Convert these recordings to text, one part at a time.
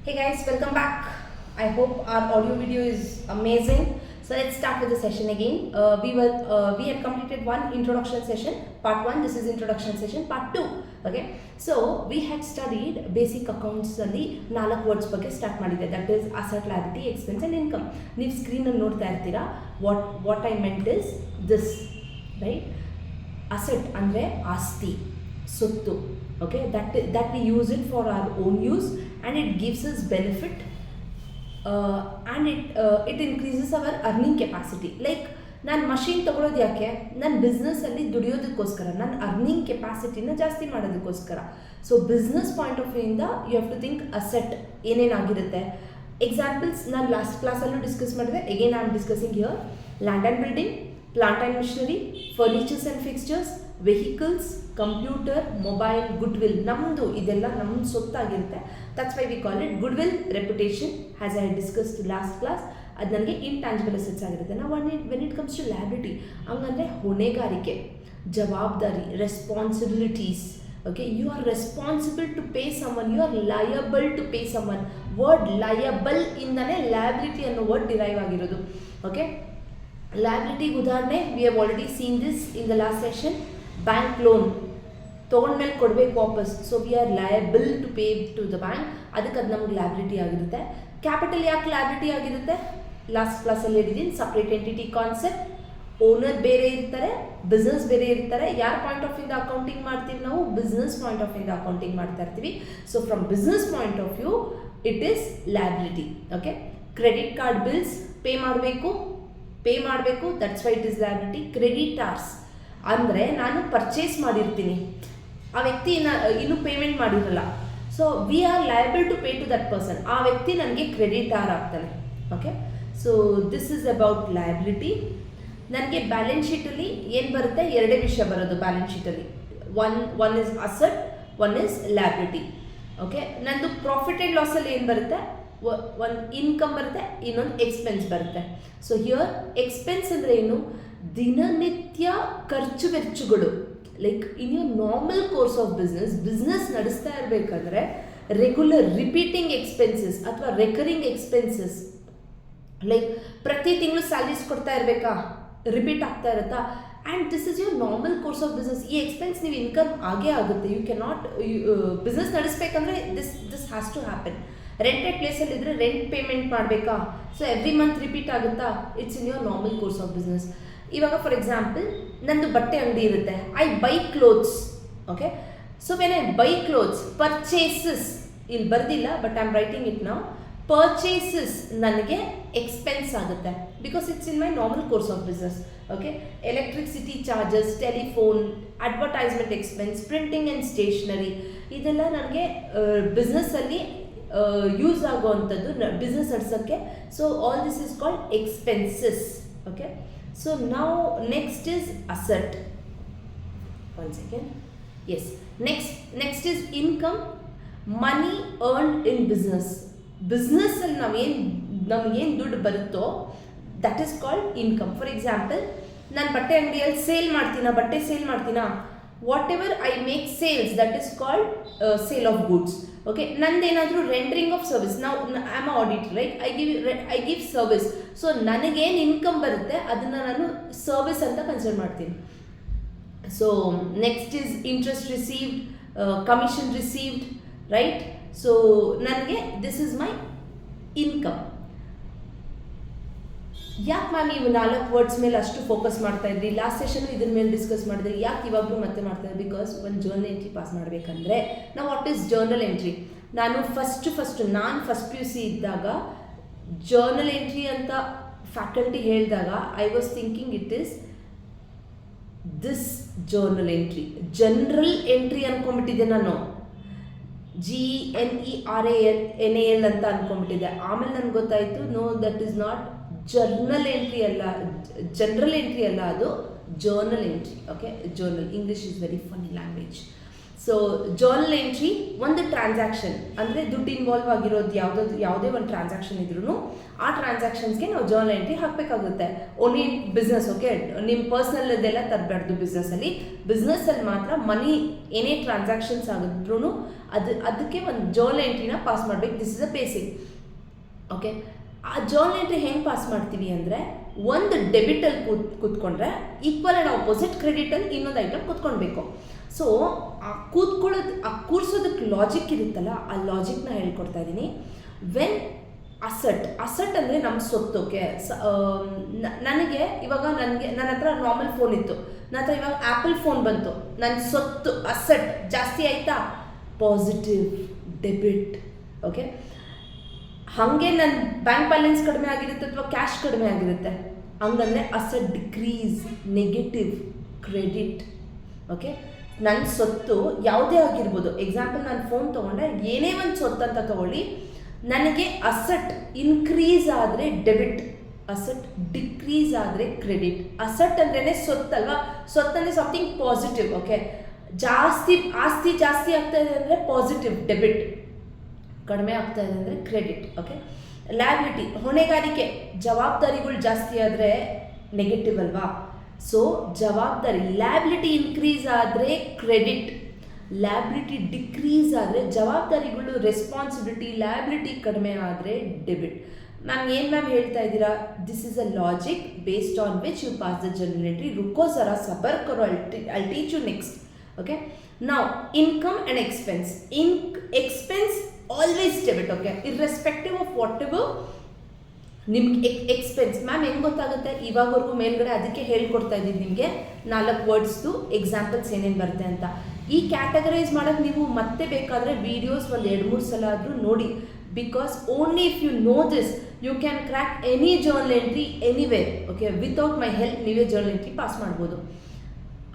Hey guys, welcome back. I hope our audio video is amazing. So let's start with the session again. We had completed one introduction session, part one. This is introduction session, part two. Okay. So we had studied basic accounts ಅಲ್ಲಿ 4 words ಬಗ್ಗೆ start ಮಾಡಿದೆ. That is asset, liability, expense and income. ನೀವು screen ಅಲ್ಲಿ ನೋಡ್ತಾ ಇರ್ತೀರಾ. What I meant is this, right? Asset ಅಂದ್ರೆ ಆಸ್ತಿ, ಸೊತ್ತು. Okay, that we use it for our own use and it gives us benefit and it increases our earning capacity. Like ನಾನು machine ತೊಗೊಳೋದು ಯಾಕೆ, ನನ್ನ ಬಿಸ್ನೆಸ್ಸಲ್ಲಿ ದುಡಿಯೋದಕ್ಕೋಸ್ಕರ, ನನ್ನ ಅರ್ನಿಂಗ್ ಕೆಪಾಸಿಟಿನ ಜಾಸ್ತಿ ಮಾಡೋದಕ್ಕೋಸ್ಕರ. ಸೊ ಬಿಸ್ನೆಸ್ ಪಾಯಿಂಟ್ ಆಫ್ ವ್ಯೂಯಿಂದ you have to think asset ಏನೇನಾಗಿರುತ್ತೆ. ಎಕ್ಸಾಂಪಲ್ಸ್ ನಾನು ಲಾಸ್ಟ್ ಕ್ಲಾಸಲ್ಲೂ ಡಿಸ್ಕಸ್ ಮಾಡಿದೆ. Again I am discussing here. Land and building, plant and machinery, furnitures and fixtures, vehicles, computer, mobile, goodwill. ನಮ್ಮದು ಇದೆಲ್ಲ ನಮ್ಮ ಸೊತ್ತಾಗಿರುತ್ತೆ. That's why we call it goodwill, reputation, has I discussed last class. ಅದು ನನಗೆ intangible assets ಆಗಿರುತ್ತೆ. ನಾವು when it comes to liability, ಹಂಗಂದರೆ ಹೊಣೆಗಾರಿಕೆ, ಜವಾಬ್ದಾರಿ, responsibilities. Okay, you are responsible to pay someone, you are liable to pay someone. Word liable ಇಂದನೇ liability ಅನ್ನೋ word derive ಆಗಿರೋದು. ಓಕೆ, ಲ್ಯಾಬಿಲಿಟಿಗೆ ಉದಾಹರಣೆ we have already seen this in the last session. Bank loan ತೊಗೊಂಡ್ಮೇಲೆ ಕೊಡಬೇಕು ವಾಪಸ್. So we are liable to pay to the bank. ಅದಕ್ಕೆ ಅದು ನಮ್ಗೆ ಲ್ಯಾಬಿಲಿಟಿ ಆಗಿರುತ್ತೆ. ಕ್ಯಾಪಿಟಲ್ ಯಾಕೆ ಲ್ಯಾಬಿಲಿಟಿ ಆಗಿರುತ್ತೆ, ಲಾಸ್ಟ್ ಕ್ಲಾಸಲ್ಲಿ ಹೇಳಿದ್ದೀನಿ. Separate entity concept. ಓನರ್ ಬೇರೆ ಇರ್ತಾರೆ, ಬಿಸ್ನೆಸ್ ಬೇರೆ ಇರ್ತಾರೆ. ಯಾರ ಪಾಯಿಂಟ್ ಆಫ್ ಇಂದ ಅಕೌಂಟಿಂಗ್ ಮಾಡ್ತೀವಿ ನಾವು, ಬಿಸ್ನೆಸ್ ಪಾಯಿಂಟ್ ಆಫ್ ಇಂದ ಅಕೌಂಟಿಂಗ್ ಮಾಡ್ತಾ ಇರ್ತೀವಿ. So from business point of view it is liability. Okay, credit card bills pay ಮಾಡಬೇಕು, that's why it is liability. Creditors ಅಂದರೆ ನಾನು ಪರ್ಚೇಸ್ ಮಾಡಿರ್ತೀನಿ, ಆ ವ್ಯಕ್ತಿ ಇನ್ನೂ ಪೇಮೆಂಟ್ ಮಾಡಿರಲ್ಲ. So we are liable to pay to that person. ಆ ವ್ಯಕ್ತಿ ನನಗೆ ಕ್ರೆಡಿಟಾರ್ ಆಗ್ತಾನೆ. Okay, so this is about liability. ನನಗೆ ಬ್ಯಾಲೆನ್ಸ್ ಶೀಟಲ್ಲಿ ಏನು ಬರುತ್ತೆ, ಎರಡೇ ವಿಷಯ ಬರೋದು balance ಶೀಟಲ್ಲಿ. One is asset, one is liability. Okay, ನಂದು ಪ್ರಾಫಿಟ್ ಆ್ಯಂಡ್ ಲಾಸಲ್ಲಿ ಏನು ಬರುತ್ತೆ, ಒಂದು ಇನ್ಕಮ್ ಬರುತ್ತೆ, ಇನ್ನೊಂದು ಎಕ್ಸ್ಪೆನ್ಸ್ ಬರುತ್ತೆ. ಸೊ ಹಿಯರ್ ಎಕ್ಸ್ಪೆನ್ಸ್ ಅಂದರೆ ಏನು, ದಿನನಿತ್ಯ ಖರ್ಚು ವೆಚ್ಚಗಳು. Like in your normal course of business ನಡೆಸ್ತಾ ಇರಬೇಕಾದ್ರೆ ರೆಗ್ಯುಲರ್ ರಿಪೀಟಿಂಗ್ ಎಕ್ಸ್ಪೆನ್ಸಸ್ ಅಥವಾ ರೆಕರಿಂಗ್ ಎಕ್ಸ್ಪೆನ್ಸಸ್. ಲೈಕ್ ಪ್ರತಿ ತಿಂಗಳು ಸ್ಯಾಲರೀಸ್ ಕೊಡ್ತಾ ಇರಬೇಕಾ, ರಿಪೀಟ್ ಆಗ್ತಾ ಇರುತ್ತಾ, and this is your normal course of business. ಈ ಎಕ್ಸ್ಪೆನ್ಸ್ ನೀವು ಇನ್ಕಮ್ ಆಗೇ ಆಗುತ್ತೆ. ಯು ಕ್ಯಾನ್ ನಾಟ್ ಬಿಸ್ನೆಸ್ ನಡೆಸಬೇಕಂದ್ರೆ this has to happen. Rented ಪ್ಲೇಸಲ್ಲಿ ಇದ್ದರೆ ರೆಂಟ್ ಪೇಮೆಂಟ್ ಮಾಡಬೇಕಾ, ಸೊ ಎವ್ರಿ ಮಂತ್ ರಿಪೀಟ್ ಆಗುತ್ತಾ, it's in your normal course of business. ಇವಾಗ ಫಾರ್ ಎಕ್ಸಾಂಪಲ್ ನಂದು ಬಟ್ಟೆ ಅಂಗಡಿ ಇರುತ್ತೆ, I buy clothes. Okay, so when I buy clothes, purchases ಇಲ್ಲಿ ಬರ್ದಿಲ್ಲ but I am writing it now. Purchases ನನಗೆ ಎಕ್ಸ್ಪೆನ್ಸ್ ಆಗುತ್ತೆ because it's in my normal course of business. Okay, electricity charges, telephone, advertisement expense, printing and stationery, ಇದೆಲ್ಲ ನನಗೆ ಬಿಸ್ನೆಸ್ಸಲ್ಲಿ use ಆಗುವಂಥದ್ದು business ನಡೆಸೋಕ್ಕೆ. So all this is called expenses. Okay, so now next is asset. One second. Yes, next is income, money earned in business ಅಲ್ಲಿ ನಮಗೇನು ದುಡ್ಡು ಬರುತ್ತೋ that is called income. For example, ನಾನು ಬಟ್ಟೆ ಅಂಗಡಿಯಲ್ಲಿ ಬಟ್ಟೆ ಸೇಲ್ ಮಾಡ್ತೀನಾ, whatever I make sales that is called sale of goods. Okay, ನಂದೇನಾದರೂ ರೆಂಡರಿಂಗ್ ಆಫ್ ಸರ್ವಿಸ್, ನಾವು I am auditor, right, I give service. So ನನಗೇನು ಇನ್ಕಮ್ ಬರುತ್ತೆ ಅದನ್ನು ನಾನು ಸರ್ವಿಸ್ ಅಂತ ಕನ್ಸಿಡರ್ ಮಾಡ್ತೀನಿ. So next is interest received, commission received, right. So ನನಗೆ this is my income. ಯಾಕೆ ಮ್ಯಾಮ್ ಇವು 4 ವರ್ಡ್ಸ್ ಮೇಲೆ ಅಷ್ಟು ಫೋಕಸ್ ಮಾಡ್ತಾ ಇದ್ರಿ, ಲಾಸ್ಟ್ ಸೆಷನ್ ಇದ್ರ ಮೇಲೆ ಡಿಸ್ಕಸ್ ಮಾಡಿದ್ರೆ, ಯಾಕೆ ಇವಾಗಲೂ ಮತ್ತೆ ಮಾಡ್ತಾ ಇದ್ರಿ, ಬಿಕಾಸ್ ಒಂದು ಜರ್ನಲ್ ಎಂಟ್ರಿ ಪಾಸ್ ಮಾಡಬೇಕಂದ್ರೆ ನಾವು ವಾಟ್ ಈಸ್ ಜರ್ನಲ್ ಎಂಟ್ರಿ. ನಾನು ಫಸ್ಟ್ PUC ಇದ್ದಾಗ ಜರ್ನಲ್ ಎಂಟ್ರಿ ಅಂತ ಫ್ಯಾಕಲ್ಟಿ ಹೇಳಿದಾಗ I was thinking it is this journal entry. General entry ಅಂದ್ಕೊಂಡ್ಬಿಟ್ಟಿದ್ದೆ ನಾನು, GNERAL ಅಂತ ಅಂದ್ಕೊಂಡ್ಬಿಟ್ಟಿದ್ದೆ. ಆಮೇಲೆ ನನಗೆ ಗೊತ್ತಾಯಿತು, no that is not journal entry ಅಲ್ಲ, ಜನರಲ್ ಎಂಟ್ರಿ ಅಲ್ಲ, ಅದು journal entry. Okay, journal, English is very funny language. So journal entry ಒಂದು ಟ್ರಾನ್ಸಾಕ್ಷನ್ ಅಂದರೆ ದುಡ್ಡು ಇನ್ವಾಲ್ವ್ ಆಗಿರೋದು ಯಾವುದೇ ಒಂದು ಟ್ರಾನ್ಸಾಕ್ಷನ್ ಇದ್ರೂ ಆ ಟ್ರಾನ್ಸಾಕ್ಷನ್ಸ್ಗೆ ನಾವು ಜರ್ನಲ್ ಎಂಟ್ರಿ ಹಾಕಬೇಕಾಗುತ್ತೆ. Only business. ಓಕೆ, ನಿಮ್ಮ ಪರ್ಸ್ನಲ್ದೆಲ್ಲ ತರಬಾರ್ದು. ಬಿಸ್ನೆಸ್ಸಲ್ಲಿ ಮಾತ್ರ ಮನಿ ಏನೇ ಟ್ರಾನ್ಸಾಕ್ಷನ್ಸ್ ಆಗಿದ್ರೂ ಅದಕ್ಕೆ ಒಂದು ಜರ್ನಲ್ ಎಂಟ್ರಿನ ಪಾಸ್ ಮಾಡಬೇಕು. This is a basic. Okay, ಆ ಜರ್ನಲ್ ಎಂಟ್ರಿ ಹೆಂಗೆ ಪಾಸ್ ಮಾಡ್ತೀವಿ ಅಂದರೆ, ಒಂದು ಡೆಬಿಟಲ್ಲಿ ಕೂತ್ಕೊಂಡ್ರೆ ಈಕ್ವಲ್ ಆ್ಯಂಡ್ ಆಪೋಸಿಟ್ ಕ್ರೆಡಿಟಲ್ಲಿ ಇನ್ನೊಂದು ಐಟಮ್ ಕೂತ್ಕೊಳ್ಬೇಕು. ಸೊ ಆ ಕೂರ್ಸೋದಕ್ಕೆ ಲಾಜಿಕ್ ಇರುತ್ತಲ್ಲ, ಆ ಲಾಜಿಕ್ನ ಹೇಳ್ಕೊಡ್ತಾ ಇದ್ದೀನಿ. ವೆನ್ ಅಸೆಟ್ ಅಂದರೆ ನಮ್ಮ ಸೊತ್ತು. ಓಕೆ, ನನಗೆ ಇವಾಗ ನನ್ನ ಹತ್ರ ನಾರ್ಮಲ್ ಫೋನ್ ಇತ್ತು, ನನ್ನ ಹತ್ರ ಇವಾಗ ಆ್ಯಪಲ್ ಫೋನ್ ಬಂತು, ನನ್ನ ಸೊತ್ತು ಅಸೆಟ್ ಜಾಸ್ತಿ ಆಯಿತಾ? Positive debit. ಓಕೆ, ಹಾಗೆ ನನ್ನ ಬ್ಯಾಂಕ್ ಬ್ಯಾಲೆನ್ಸ್ ಕಡಿಮೆ ಆಗಿರುತ್ತೆ ಅಥವಾ ಕ್ಯಾಶ್ ಕಡಿಮೆ ಆಗಿರುತ್ತೆ, ಹಂಗಂದರೆ asset decrease, negative credit. Okay, ನನ್ನ ಸೊತ್ತು ಯಾವುದೇ ಆಗಿರ್ಬೋದು, ಎಕ್ಸಾಂಪಲ್ ನಾನು ಫೋನ್ ತೊಗೊಂಡ್ರೆ ಏನೇ ಒಂದು ಸೊತ್ತು ಅಂತ ತೊಗೊಳ್ಳಿ, ನನಗೆ ಅಸೆಟ್ ಇನ್ಕ್ರೀಸ್ ಆದರೆ ಡೆಬಿಟ್, ಅಸೆಟ್ ಡಿಕ್ರೀಸ್ ಆದರೆ ಕ್ರೆಡಿಟ್. ಅಸೆಟ್ ಅಂದ್ರೇ ಸೊತ್ತಲ್ವಾ, ಸೊತ್ತಂದರೆ ಸಮಥಿಂಗ್ ಪಾಸಿಟಿವ್. ಓಕೆ, ಆಸ್ತಿ ಜಾಸ್ತಿ ಆಗ್ತಾ ಇದೆ ಅಂದರೆ ಪಾಸಿಟಿವ್ ಡೆಬಿಟ್, ಕಡಿಮೆ ಆಗ್ತಾ ಇದೆ ಅಂದರೆ ಕ್ರೆಡಿಟ್. ಓಕೆ, ಲ್ಯಾಬಿಲಿಟಿ ಹೊಣೆಗಾರಿಕೆ, ಜವಾಬ್ದಾರಿಗಳು ಜಾಸ್ತಿ ಆದರೆ ನೆಗೆಟಿವ್ ಅಲ್ವಾ. ಸೊ ಜವಾಬ್ದಾರಿ, ಲ್ಯಾಬಿಲಿಟಿ ಇನ್ಕ್ರೀಸ್ ಆದರೆ ಕ್ರೆಡಿಟ್, ಲ್ಯಾಬಿಲಿಟಿ ಡಿಕ್ರೀಸ್ ಆದರೆ ಜವಾಬ್ದಾರಿಗಳು, ರೆಸ್ಪಾನ್ಸಿಬಿಲಿಟಿ, ಲ್ಯಾಬಿಲಿಟಿ ಕಡಿಮೆ ಆದರೆ ಡೆಬಿಟ್. ಮ್ಯಾಮ್ ಹೇಳ್ತಾ ಇದ್ದೀರಾ? This is a logic based on which you pass the journal entry. ರುಕೋ ಜರಾ ಸಬರ್ ಕರೋ, I'll teach you next. Okay, ನಾವು income and expense. Expense always debit. Okay, irrespective of whatever ನಿಮ್ಗೆ ಎಕ್ಸ್ಪೆನ್ಸ್. ಮ್ಯಾಮ್ ಹೆಂಗೆ ಗೊತ್ತಾಗುತ್ತೆ? ಇವಾಗವರೆಗೂ ಮೇಲ್ಗಡೆ ಅದಕ್ಕೆ ಹೇಳ್ಕೊಡ್ತಾ ಇದ್ದೀನಿ ನಿಮಗೆ 4 ವರ್ಡ್ಸ್ದು ಎಕ್ಸಾಂಪಲ್ಸ್ ಏನೇನು ಬರುತ್ತೆ ಅಂತ. ಈ ಕ್ಯಾಟಗರೈಸ್ ಮಾಡೋಕ್ಕೆ ನೀವು ಮತ್ತೆ ಬೇಕಾದರೆ ವೀಡಿಯೋಸ್ ಒಂದು 2-3 ಸಲ ಆದರೂ ನೋಡಿ. Because only if you know this you can crack any journal entry anywhere. Okay, without my help ನೀವೇ ಜರ್ನಲ್ ಎಂಟ್ರಿ ಪಾಸ್ ಮಾಡ್ಬೋದು.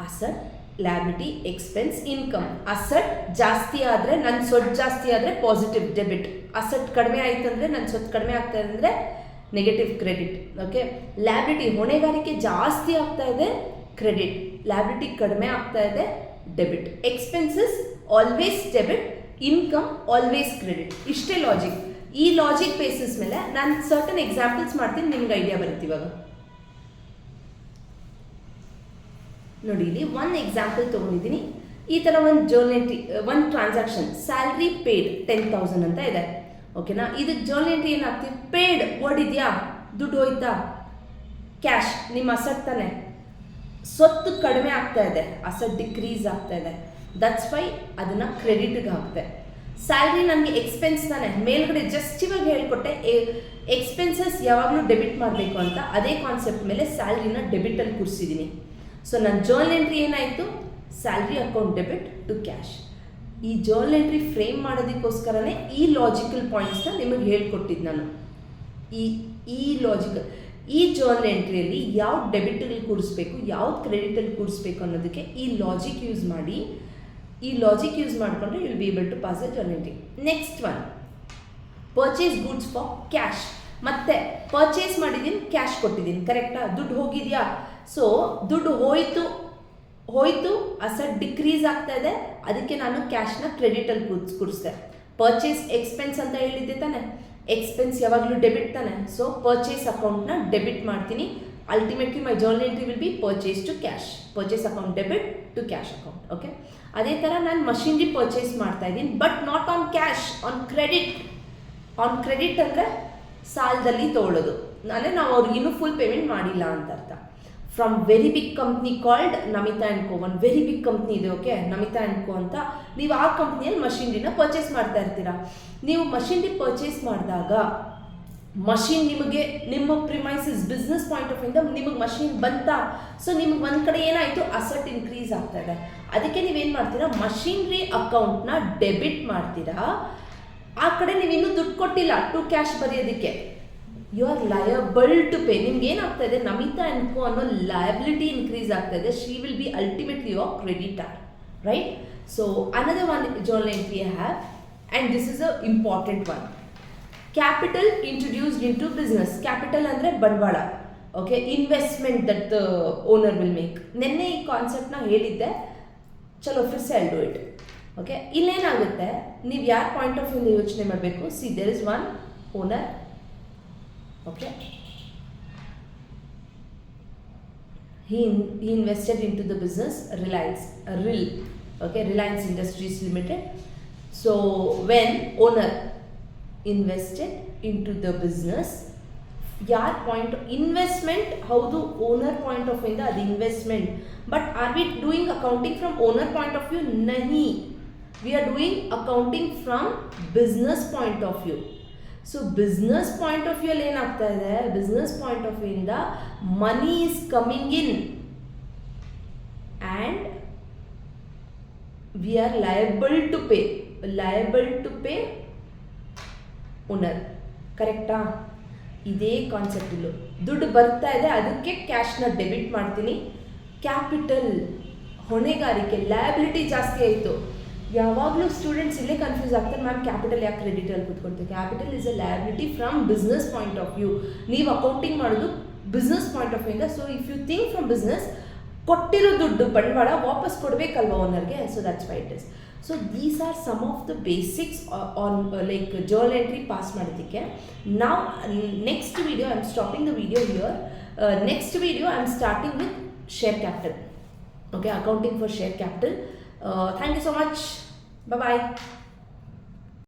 Asset, liability, expense, income. Asset ಜಾಸ್ತಿ ಆದರೆ, ನನ್ನ ಸೊತ್ತು ಜಾಸ್ತಿ ಆದರೆ ಪಾಸಿಟಿವ್ ಡೆಬಿಟ್. ಅಸೆಟ್ ಕಡಿಮೆ ಆಯಿತು ಅಂದರೆ, ನನ್ನ ಸೊತ್ತು ಕಡಿಮೆ ಆಗ್ತಾ ಇದೆ ಅಂದರೆ ನೆಗೆಟಿವ್ ಕ್ರೆಡಿಟ್. ಓಕೆ, ಲ್ಯಾಬಿಲಿಟಿ ಹೊಣೆಗಾರಿಕೆ ಜಾಸ್ತಿ ಆಗ್ತಾ ಇದೆ, ಕ್ರೆಡಿಟ್. ಲ್ಯಾಬಿಲಿಟಿ ಕಡಿಮೆ ಆಗ್ತಾ ಇದೆ, debit. Expenses always debit, income always credit. ಇಷ್ಟೇ ಲಾಜಿಕ್. ಈ ಲಾಜಿಕ್ ಬೇಸಿಸ್ ಮೇಲೆ ನಾನು ಸರ್ಟನ್ ಎಕ್ಸಾಂಪಲ್ಸ್ ಮಾಡ್ತೀನಿ, ನಿಮ್ಗೆ ಐಡಿಯಾ ಬರುತ್ತೆ. ಇವಾಗ ನೋಡಿ, ಇಲ್ಲಿ ಒಂದು ಎಕ್ಸಾಂಪಲ್ ತೊಗೊಂಡಿದ್ದೀನಿ. ಈ ಥರ ಒಂದು ಜರ್ನಲ್ ಎಂಟ್ರಿ, ಒಂದು ಟ್ರಾನ್ಸಾಕ್ಷನ್, ಸ್ಯಾಲ್ರಿ ಪೇಯ್ಡ್ 10,000 ಅಂತ ಇದೆ. ಓಕೆನಾ, ಇದಕ್ಕೆ ಜರ್ನಲ್ ಎಂಟ್ರಿ ಏನಾಗ್ತೀವಿ? ಪೇಯ್ಡ್ ವರ್ಡ್ ಇದೆಯಾ? ದುಡ್ಡು ಹೋಯ್ತಾ? ಕ್ಯಾಶ್, ನಿಮ್ಮ ಅಸೆಟ್ ತಾನೆ. ಸೊತ್ತು ಕಡಿಮೆ ಆಗ್ತಾ ಇದೆ, ಅಸೆಟ್ ಡಿಕ್ರೀಸ್ ಆಗ್ತಾ ಇದೆ. ದಟ್ಸ್ ವೈ ಅದನ್ನು ಕ್ರೆಡಿಟ್ಗೆ ಹಾಕ್ತೆ. ಸ್ಯಾಲ್ರಿ ನನಗೆ ಎಕ್ಸ್ಪೆನ್ಸ್ ತಾನೆ, ಮೇಲ್ಗಡೆ ಜಸ್ಟ್ ಇವಾಗ ಹೇಳ್ಕೊಟ್ಟೆ ಎಕ್ಸ್ಪೆನ್ಸಸ್ ಯಾವಾಗಲೂ ಡೆಬಿಟ್ ಮಾಡಬೇಕು ಅಂತ. ಅದೇ ಕಾನ್ಸೆಪ್ಟ್ ಮೇಲೆ ಸ್ಯಾಲ್ರಿನ ಡೆಬಿಟಲ್ಲಿ ಕೂರಿಸಿದ್ದೀನಿ. ಸೊ ನನ್ನ ಜರ್ನಲ್ ಎಂಟ್ರಿ ಏನಾಯಿತು? Salary account debit to cash. ಈ ಜರ್ನಲ್ ಎಂಟ್ರಿ ಫ್ರೇಮ್ ಮಾಡೋದಕ್ಕೋಸ್ಕರನೇ ಈ ಲಾಜಿಕಲ್ ಪಾಯಿಂಟ್ಸ್ನ ನಿಮಗೆ ಹೇಳ್ಕೊಟ್ಟಿದ್ದು ನಾನು. ಈ ಲಾಜಿಕಲ್, ಈ ಜರ್ನಲ್ ಎಂಟ್ರಿಯಲ್ಲಿ ಯಾವ್ದು ಡೆಬಿಟಲ್ಲಿ ಕೂರಿಸ್ಬೇಕು, ಯಾವ್ದು ಕ್ರೆಡಿಟಲ್ಲಿ ಕೂರಿಸ್ಬೇಕು ಅನ್ನೋದಕ್ಕೆ ಈ ಲಾಜಿಕ್ ಯೂಸ್ ಮಾಡಿ. ಈ ಲಾಜಿಕ್ ಯೂಸ್ ಮಾಡಿಕೊಂಡ್ರೆ you will be able to pass the journal entry. Next one, purchase goods for cash. ಮತ್ತೆ ಪರ್ಚೇಸ್ ಮಾಡಿದ್ದೀನಿ, ಕ್ಯಾಶ್ ಕೊಟ್ಟಿದ್ದೀನಿ, ಕರೆಕ್ಟಾ? ದುಡ್ಡು ಹೋಗಿದೆಯಾ? ಸೊ ದುಡ್ಡು ಹೋಯಿತು, ಅಸೆಟ್ ಡಿಕ್ರೀಸ್ ಆಗ್ತಾ ಇದೆ, ಅದಕ್ಕೆ ನಾನು ಕ್ಯಾಶ್ನ ಕ್ರೆಡಿಟಲ್ಲಿ ಕೂರಿಸ್ದೆ. ಪರ್ಚೇಸ್ ಎಕ್ಸ್ಪೆನ್ಸ್ ಅಂತ ಹೇಳಿದ್ದೆ ತಾನೆ, ಎಕ್ಸ್ಪೆನ್ಸ್ ಯಾವಾಗಲೂ ಡೆಬಿಟ್ ತಾನೆ. ಸೊ ಪರ್ಚೇಸ್ ಅಕೌಂಟ್ನ ಡೆಬಿಟ್ ಮಾಡ್ತೀನಿ. Ultimately my journal entry will be purchase to cash, purchase account debit to cash account. Okay, ಅದೇ ಥರ ನಾನು ಮಷಿನ್ರಿ ಪರ್ಚೇಸ್ ಮಾಡ್ತಾ ಇದ್ದೀನಿ, but not on cash, on credit. On credit ಅಂದರೆ ಸಾಲದಲ್ಲಿ ತೊಗೊಳ್ಳೋದು, ಅಂದರೆ ನಾವು ಅವ್ರಿಗೆ ಇನ್ನೂ ಫುಲ್ ಪೇಮೆಂಟ್ ಮಾಡಿಲ್ಲ ಅಂತ ಅರ್ಥ. From very big company called Namita and co. ಒಂದು ವೆರಿ ಬಿಗ್ ಕಂಪ್ನಿ ಇದೆ, ಓಕೆ, ನಮಿತಾ ಆ್ಯಂಡ್ ಕೋ ಅಂತ. ನೀವು ಆ ಕಂಪ್ನಿಯಲ್ಲಿ ಮಷಿನ್ರಿನ ಪರ್ಚೇಸ್ ಮಾಡ್ತಾ ಇರ್ತೀರಾ. ನೀವು ಮಷಿನ್ರಿ ಪರ್ಚೇಸ್ ಮಾಡಿದಾಗ ಮಷಿನ್ ನಿಮಗೆ ನಿಮ್ಮ ಪ್ರಿಮೈಸಸ್ ಬಿಸ್ನೆಸ್ ಪಾಯಿಂಟ್ ಆಫ್ ಇಂದ ನಿಮಗೆ ಮಷಿನ್ ಬಂತಾ? ಸೊ ನಿಮಗೆ ಒಂದು ಕಡೆ ಏನಾಯಿತು? ಅಸೆಟ್ ಇನ್ಕ್ರೀಸ್ ಆಗ್ತಾ ಇದೆ. ಅದಕ್ಕೆ ನೀವೇನು ಮಾಡ್ತೀರಾ? ಮಷಿನ್ರಿ ಅಕೌಂಟ್ನ ಡೆಬಿಟ್ ಮಾಡ್ತೀರಾ. ಆ ಕಡೆ ನೀವು ಇನ್ನೂ ದುಡ್ಡು ಕೊಟ್ಟಿಲ್ಲ ಟು ಕ್ಯಾಶ್ ಬರೆಯೋದಕ್ಕೆ. You are liable to pay. ನಿಮ್ಗೆ ಏನಾಗ್ತಾ ಇದೆ? ನಮಿತಾ ಆ್ಯಂಡ್ ಕೋ ಅನ್ನೋ ಲಯಬಿಲಿಟಿ ಇನ್ಕ್ರೀಸ್ ಆಗ್ತಾ ಇದೆ. She will be ultimately your creditor, right? So another one journal entry I have, and this is a important one. Capital introduced in to business. Capital ಅಂದರೆ ಬಂಡವಾಳ. Okay, investment that the owner will make. ನಿನ್ನೆ ಈ ಕಾನ್ಸೆಪ್ಟ್ನ ಹೇಳಿದ್ದೆ, ಚಲೋ ಫಿರ್ಸೆ I do it. Okay, ಇಲ್ಲೇನಾಗುತ್ತೆ? ನೀವು ಯಾರ ಪಾಯಿಂಟ್ ಆಫ್ ವ್ಯೂಯಿಂದ ಯೋಚನೆ ಮಾಡಬೇಕು? See, there is one owner. Okay, he invested into the business Reliance, RIL. Okay, Reliance Industries Limited. So when owner invested into the business, ಯಾರ್ ಪಾಯಿಂಟ್ ಇನ್ವೆಸ್ಟ್ಮೆಂಟ್ ಹೌದು, owner point of ಇಂದ ಅದು investment. But are we doing accounting from owner point of view? ನಹಿ, we are doing accounting from business point of view. So business point of view ಅಲ್ಲಿ ಏನಾಗ್ತಾ ಇದೆ, business point of view ಇಂದ money is coming in and we are liable to pay owner. ಕರೆಕ್ಟಾ? ಇದೇ concept ಇಲ್ಲೂ ದುಡ್ಡು ಬರ್ತಾ ಇದೆ, ಅದಕ್ಕೆ ಕ್ಯಾಶ್ನ ಡೆಬಿಟ್ ಮಾಡ್ತೀನಿ. ಕ್ಯಾಪಿಟಲ್ ಹೊಣೆಗಾರಿಕೆ, ಲಯಬಿಲಿಟಿ ಜಾಸ್ತಿ ಆಯಿತು. ಯಾವಾಗಲೂ ಸ್ಟೂಡೆಂಟ್ಸ್ ಇಲ್ಲೇ ಕನ್ಫ್ಯೂಸ್ ಆಗ್ತಾರೆ, ಮ್ಯಾಮ್ ಕ್ಯಾಪಿಟಲ್ ಯಾಕೆ ಕ್ರೆಡಿಟಲ್ಲಿ ಕೂತ್ಕೊಳ್ತೀವಿ? Capital is a liability from business point of view. ನೀವು ಅಕೌಂಟಿಂಗ್ ಮಾಡೋದು ಬಿಸ್ನೆಸ್ ಪಾಯಿಂಟ್ ಆಫ್ ವ್ಯೂಯಿಂದ. So if you think from business, ಕೊಟ್ಟಿರೋ ದುಡ್ಡು ಬಂಡವಾಳ ವಾಪಸ್ ಕೊಡಬೇಕಲ್ವ ಓನರ್ಗೆ. So that's why it is. So these are some of the basics on like journal entry pass ಮಾಡೋದಕ್ಕೆ. ನಾವು next video I am stopping the video here. Next video I am starting with share capital. Okay, accounting for share capital. Thank you so much. Bye bye.